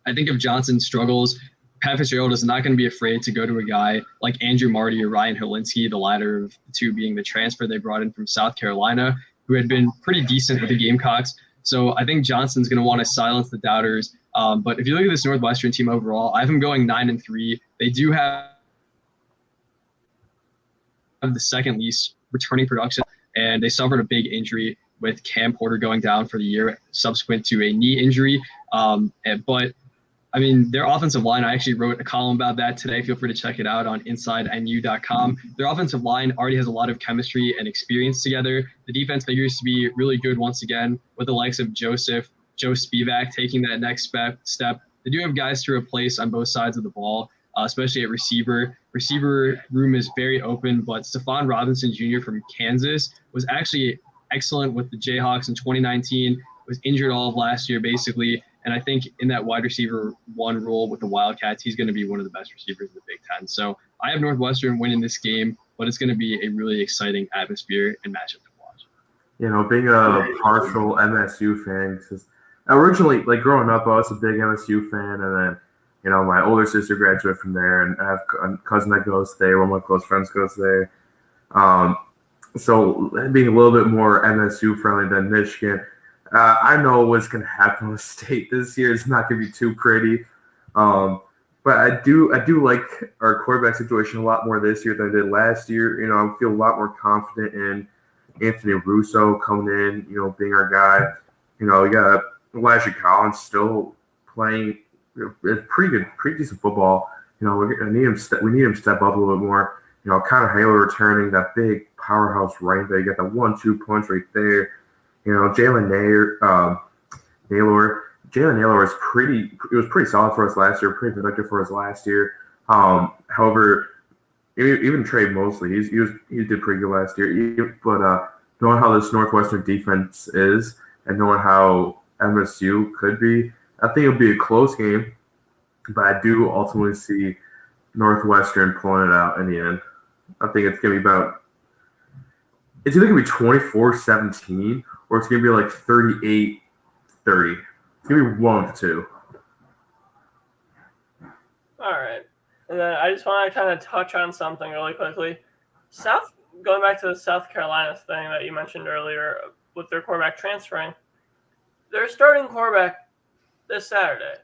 I think if Johnson struggles, Pat Fitzgerald is not going to be afraid to go to a guy like Andrew Marty or Ryan Helinski, the latter of the two being the transfer they brought in from South Carolina, who had been pretty decent with the Gamecocks. So I think Johnson's going to want to silence the doubters, But if you look at this Northwestern team overall, I have them going 9-3. They do have the second least returning production, and they suffered a big injury with Cam Porter going down for the year subsequent to a knee injury. But I mean, their offensive line, I actually wrote a column about that today. Feel free to check it out on InsideNU.com. Their offensive line already has a lot of chemistry and experience together. The defense figures to be really good once again with the likes of Joe Spivak taking that next step. They do have guys to replace on both sides of the ball, especially at receiver. Receiver room is very open, but Stephon Robinson Jr. from Kansas was actually excellent with the Jayhawks in 2019, was injured all of last year basically. And I think in that wide receiver one role with the Wildcats, he's going to be one of the best receivers in the Big Ten. So I have Northwestern winning this game, but it's going to be a really exciting atmosphere and matchup to watch. You know, being a partial MSU fan, because originally, like growing up, I was a big MSU fan, and then, you know, my older sister graduated from there, and I have a cousin that goes there. One of my close friends goes there. So being a little bit more MSU friendly than Michigan, I know what's going to happen with State this year. It's not going to be too pretty. But I do like our quarterback situation a lot more this year than I did last year. You know, I feel a lot more confident in Anthony Russo coming in, you know, being our guy. You know, we got Elijah Collins still playing pretty decent football. You know, we need him to step up a little bit more. You know, Connor Halo returning, that big powerhouse right there. You got that 1-2 punch right there. You know, Jalen Naylor was pretty solid for us last year, pretty productive for us last year. However, even Trey Mosley, he did pretty good last year. But knowing how this Northwestern defense is and knowing how MSU could be, I think it'll be a close game. But I do ultimately see Northwestern pulling it out in the end. I think it's going to be it's either going to be 24-17 or it's going to be like 38-30. It's going to be 1 of the two. All right. And then I just want to kind of touch on something really quickly. Going back to the South Carolina thing that you mentioned earlier with their quarterback transferring, their starting quarterback this Saturday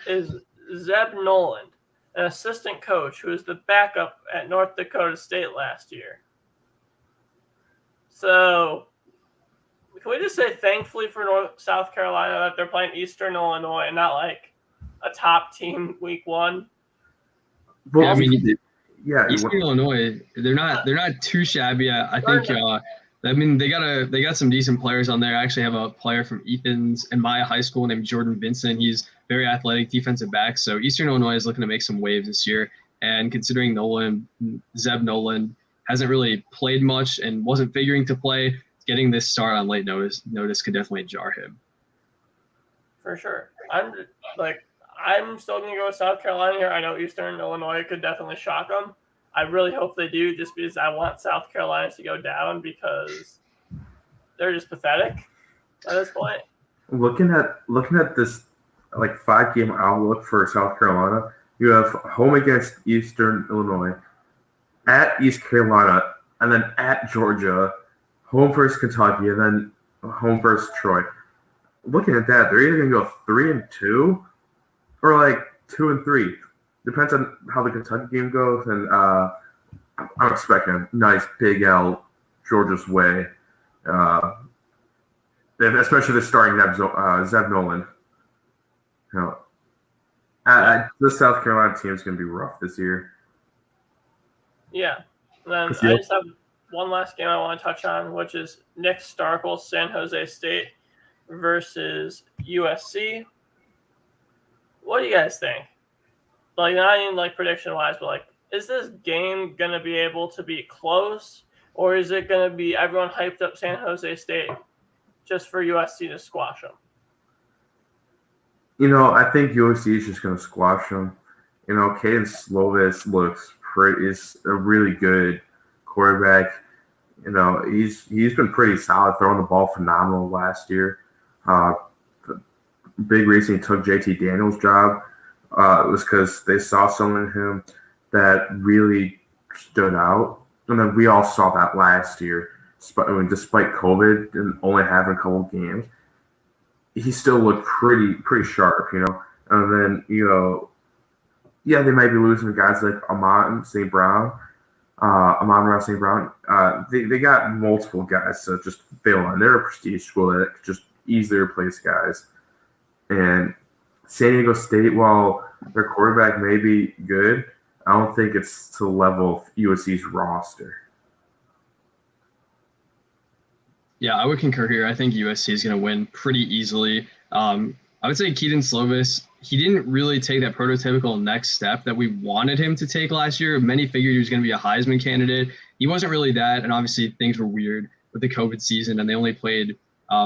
is Zeb Noland, an assistant coach who was the backup at North Dakota State last year. So can we just say thankfully for South Carolina that they're playing Eastern Illinois and not like a top team week one? Well, yeah, I mean, yeah, Eastern Illinois, they're not too shabby. I think they got some decent players on there. I actually have a player from Ethan's and Maya High School named Jordan Vincent. He's very athletic defensive back. So Eastern Illinois is looking to make some waves this year. And considering Zeb Noland hasn't really played much and wasn't figuring to play, getting this start on late notice could definitely jar him. For sure. I'm still going to go with South Carolina here. I know Eastern Illinois could definitely shock them. I really hope they do, just because I want South Carolina to go down because they're just pathetic at this point. Looking at this like 5-game outlook for South Carolina, you have home against Eastern Illinois, at East Carolina, and then at Georgia, home versus Kentucky, and then home versus Troy. Looking at that, they're either going to go 3-2 or like 2-3. Depends on how the Kentucky game goes, and I'm expecting a nice big L Georgia's way, especially the starting Zeb Noland. You know, this South Carolina team is going to be rough this year. Yeah. And then I just have one last game I want to touch on, which is Nick Starkel's San Jose State versus USC. What do you guys think? Like, not even like prediction-wise, but like, is this game going to be able to be close, or is it going to be everyone hyped up San Jose State just for USC to squash them? You know, I think USC is just going to squash them. You know, Caden Slovis is a really good quarterback. You know, he's been pretty solid, throwing the ball phenomenal last year. The big reason he took JT Daniels' job was because they saw something in him that really stood out. And then we all saw that last year, despite COVID and only having a couple games. he still looked pretty sharp, you know. And then, you know, yeah, they might be losing to guys like Amon St. Brown. Amon St. Brown. They got multiple guys to just fill on. They're a prestige school that could just easily replace guys. And San Diego State, while their quarterback may be good, I don't think it's to the level of USC's roster. Yeah, I would concur here. I think USC is going to win pretty easily. I would say Keaton Slovis, he didn't really take that prototypical next step that we wanted him to take last year. Many figured he was going to be a Heisman candidate. He wasn't really that, and obviously things were weird with the COVID season, and they only played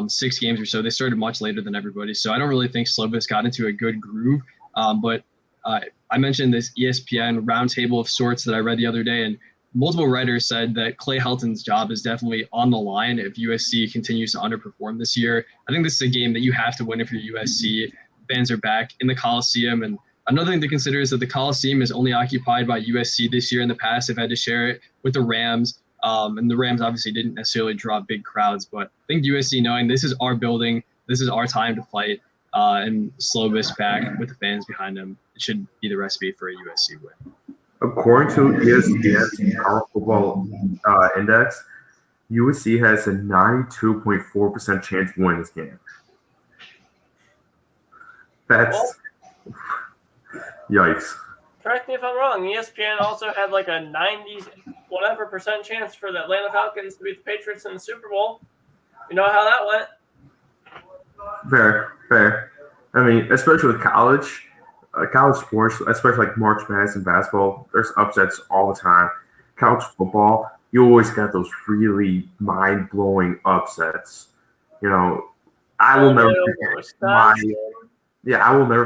6 games or so. They started much later than everybody, so I don't really think Slovis got into a good groove. But I mentioned this ESPN roundtable of sorts that I read the other day, and multiple writers said that Clay Helton's job is definitely on the line if USC continues to underperform this year. I think this is a game that you have to win if you're USC. Fans are back in the Coliseum. And another thing to consider is that the Coliseum is only occupied by USC this year. In the past, they've had to share it with the Rams. And the Rams obviously didn't necessarily draw big crowds. But I think USC knowing this is our building, this is our time to fight, and Slovis back with the fans behind him, it should be the recipe for a USC win. According to ESPN's College Football Index, USC has a 92.4% chance to win this game. That's yikes. Correct me if I'm wrong. ESPN also had like a 90% chance for the Atlanta Falcons to beat the Patriots in the Super Bowl. You know how that went. Fair. I mean, especially with college sports, especially like March Madness and basketball, there's upsets all the time. College football, you always got those really mind-blowing upsets. You know, I will never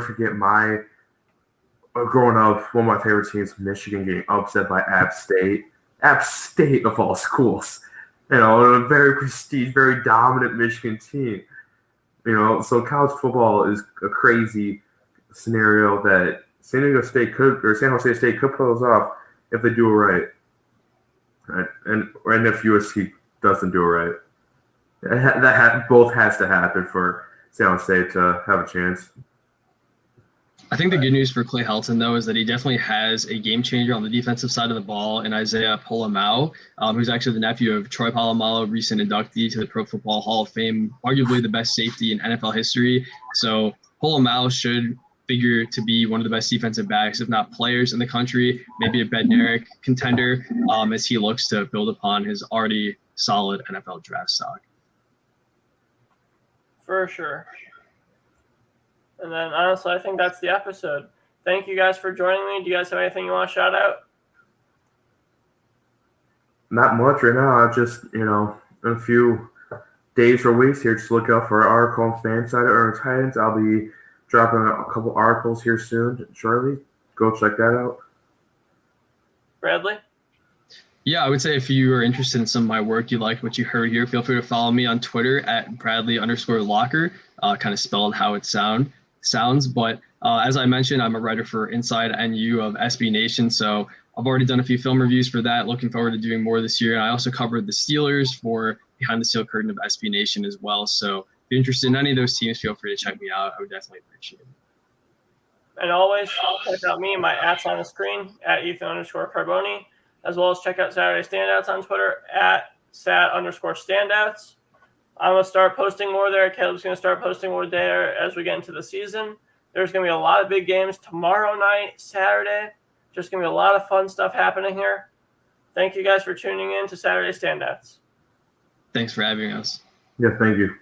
forget my growing up, one of my favorite teams, Michigan, getting upset by App State. App State of all schools. You know, a very prestige, very dominant Michigan team. You know, so college football is a crazy scenario that San Jose State could pull us off if they do it right. And if USC doesn't do it right. Both has to happen for San Jose State to have a chance. I think the good news for Clay Helton, though, is that he definitely has a game changer on the defensive side of the ball in Isaiah Polamalu, who's actually the nephew of Troy Polamalu, recent inductee to the Pro Football Hall of Fame, arguably the best safety in NFL history. So Polamalu should figure to be one of the best defensive backs, if not players in the country, maybe a Bednarik contender, as he looks to build upon his already solid NFL draft stock. For sure. And then, honestly, I think that's the episode. Thank you guys for joining me. Do you guys have anything you want to shout out? Not much right now. I just, in a few days or weeks here, just look out for our article on fan side of our Titans. I'll be dropping a couple articles here soon. Charlie, go check that out. Bradley? Yeah, I would say if you are interested in some of my work, you like what you heard here, feel free to follow me on Twitter at Bradley_Locker, kind of spelled how it sounds. But as I mentioned, I'm a writer for Inside NU of SB Nation. So I've already done a few film reviews for that. Looking forward to doing more this year. And I also covered the Steelers for Behind the Steel Curtain of SB Nation as well. So if you're interested in any of those teams, feel free to check me out. I would definitely appreciate it. And always check out me. My at's on the screen at Ethan_Carboni, as well as check out Saturday Standouts on Twitter at Sat_Standouts. I'm going to start posting more there. Caleb's going to start posting more there as we get into the season. There's going to be a lot of big games tomorrow night, Saturday. Just going to be a lot of fun stuff happening here. Thank you guys for tuning in to Saturday Standouts. Thanks for having us. Yeah, thank you.